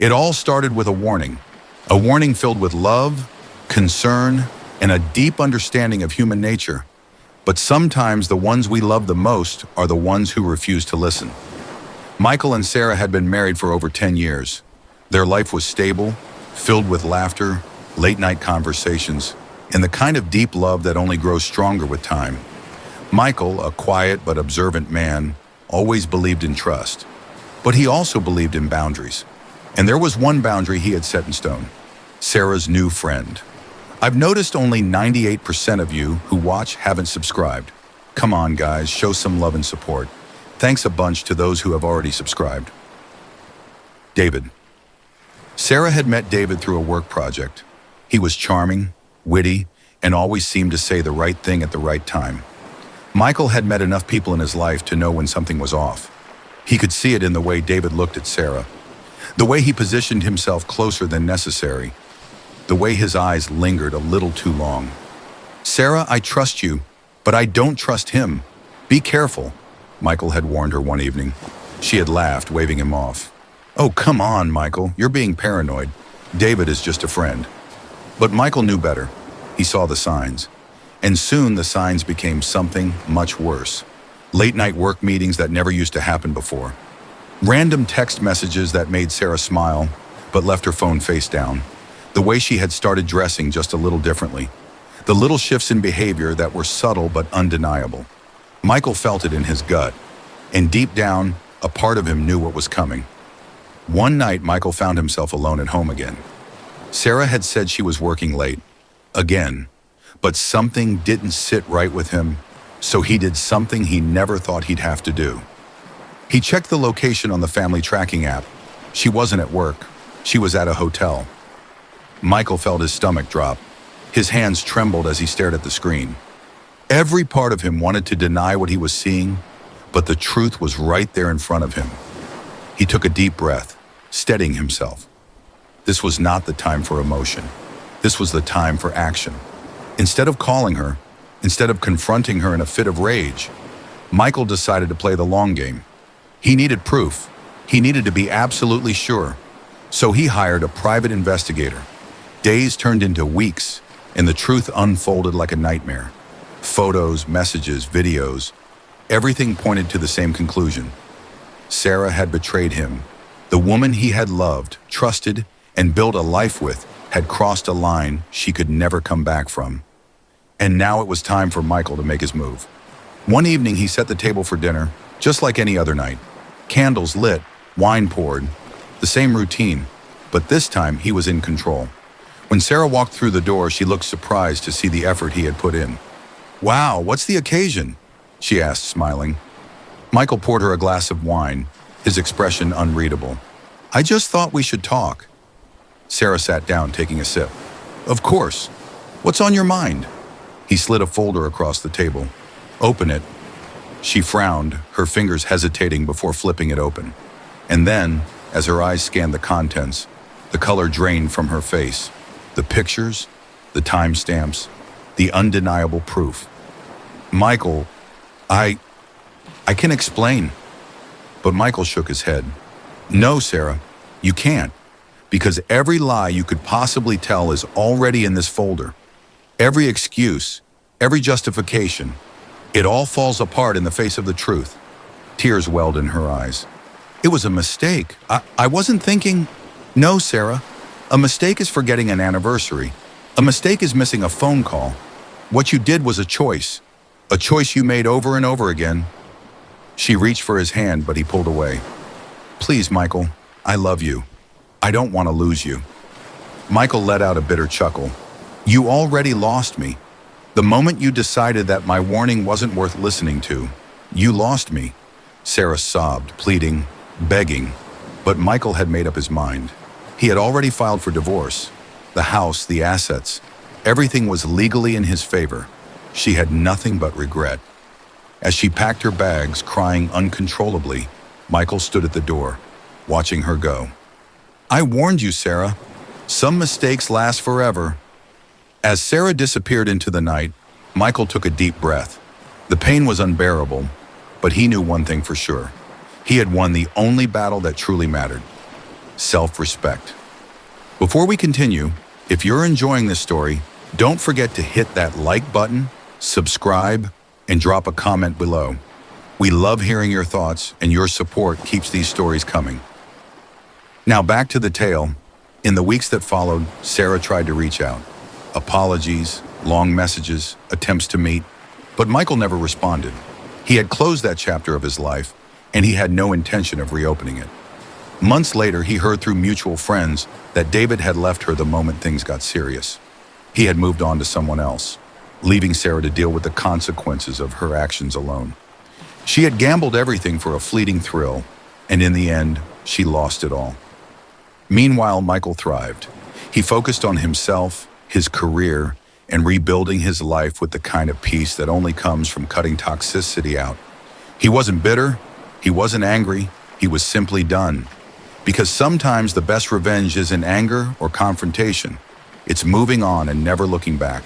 It all started with a warning filled with love, concern, and a deep understanding of human nature. But sometimes the ones we love the most are the ones who refuse to listen. Michael and Sarah had been married for over 10 years. Their life was stable, filled with laughter, late-night conversations, and the kind of deep love that only grows stronger with time. Michael, a quiet but observant man, always believed in trust. But he also believed in boundaries. And there was one boundary he had set in stone: Sarah's new friend. I've noticed only 98% of you who watch haven't subscribed. Come on, guys, show some love and support. Thanks a bunch to those who have already subscribed. David. Sarah had met David through a work project. He was charming, witty, and always seemed to say the right thing at the right time. Michael had met enough people in his life to know when something was off. He could see it in the way David looked at Sarah, the way he positioned himself closer than necessary, the way his eyes lingered a little too long. "Sarah, I trust you, but I don't trust him. Be careful," Michael had warned her one evening. She had laughed, waving him off. "Oh, come on, Michael, you're being paranoid. David is just a friend." But Michael knew better. He saw the signs. And soon the signs became something much worse. Late-night work meetings that never used to happen before. Random text messages that made Sarah smile, but left her phone face down. The way she had started dressing just a little differently. The little shifts in behavior that were subtle but undeniable. Michael felt it in his gut, and deep down, a part of him knew what was coming. One night, Michael found himself alone at home again. Sarah had said she was working late. Again. But something didn't sit right with him, so he did something he never thought he'd have to do. He checked the location on the family tracking app. She wasn't at work. She was at a hotel. Michael felt his stomach drop. His hands trembled as he stared at the screen. Every part of him wanted to deny what he was seeing, but the truth was right there in front of him. He took a deep breath, steadying himself. This was not the time for emotion. This was the time for action. Instead of calling her, instead of confronting her in a fit of rage, Michael decided to play the long game. He needed proof. He needed to be absolutely sure. So he hired a private investigator. Days turned into weeks, and the truth unfolded like a nightmare. Photos, messages, videos, everything pointed to the same conclusion. Sarah had betrayed him. The woman he had loved, trusted, and built a life with had crossed a line she could never come back from. And now it was time for Michael to make his move. One evening he set the table for dinner, just like any other night. Candles lit, wine poured, the same routine, but this time he was in control. When Sarah walked through the door, she looked surprised to see the effort he had put in. "Wow, what's the occasion?" she asked, smiling. Michael poured her a glass of wine, his expression unreadable. "I just thought we should talk." Sarah sat down, taking a sip. "Of course. What's on your mind?" He slid a folder across the table. "Open it." She frowned, her fingers hesitating before flipping it open. And then, as her eyes scanned the contents, the color drained from her face. The pictures, the timestamps, the undeniable proof. "Michael, I can explain." But Michael shook his head. "No, Sarah, you can't. Because every lie you could possibly tell is already in this folder. Every excuse, every justification, it all falls apart in the face of the truth." Tears welled in her eyes. "It was a mistake. I wasn't thinking." "No, Sarah. A mistake is forgetting an anniversary. A mistake is missing a phone call. What you did was a choice you made over and over again." She reached for his hand, but he pulled away. "Please, Michael, I love you. I don't want to lose you." Michael let out a bitter chuckle. "You already lost me. The moment you decided that my warning wasn't worth listening to, you lost me." Sarah sobbed, pleading, begging, but Michael had made up his mind. He had already filed for divorce. The house, the assets, everything was legally in his favor. She had nothing but regret. As she packed her bags, crying uncontrollably, Michael stood at the door, watching her go. "I warned you, Sarah. Some mistakes last forever." As Sarah disappeared into the night, Michael took a deep breath. The pain was unbearable, but he knew one thing for sure. He had won the only battle that truly mattered. self-respect. Before we continue, if you're enjoying this story, don't forget to hit that like button, subscribe, and drop a comment below. We love hearing your thoughts, and your support keeps these stories coming. Now back to the tale. In the weeks that followed, Sarah tried to reach out. Apologies, long messages, attempts to meet, but Michael never responded. He had closed that chapter of his life, and he had no intention of reopening it. Months later, he heard through mutual friends that David had left her the moment things got serious. He had moved on to someone else, leaving Sarah to deal with the consequences of her actions alone. She had gambled everything for a fleeting thrill, and in the end, she lost it all. Meanwhile, Michael thrived. He focused on himself, his career, and rebuilding his life with the kind of peace that only comes from cutting toxicity out. He wasn't bitter, he wasn't angry, he was simply done. Because sometimes the best revenge isn't anger or confrontation. It's moving on and never looking back.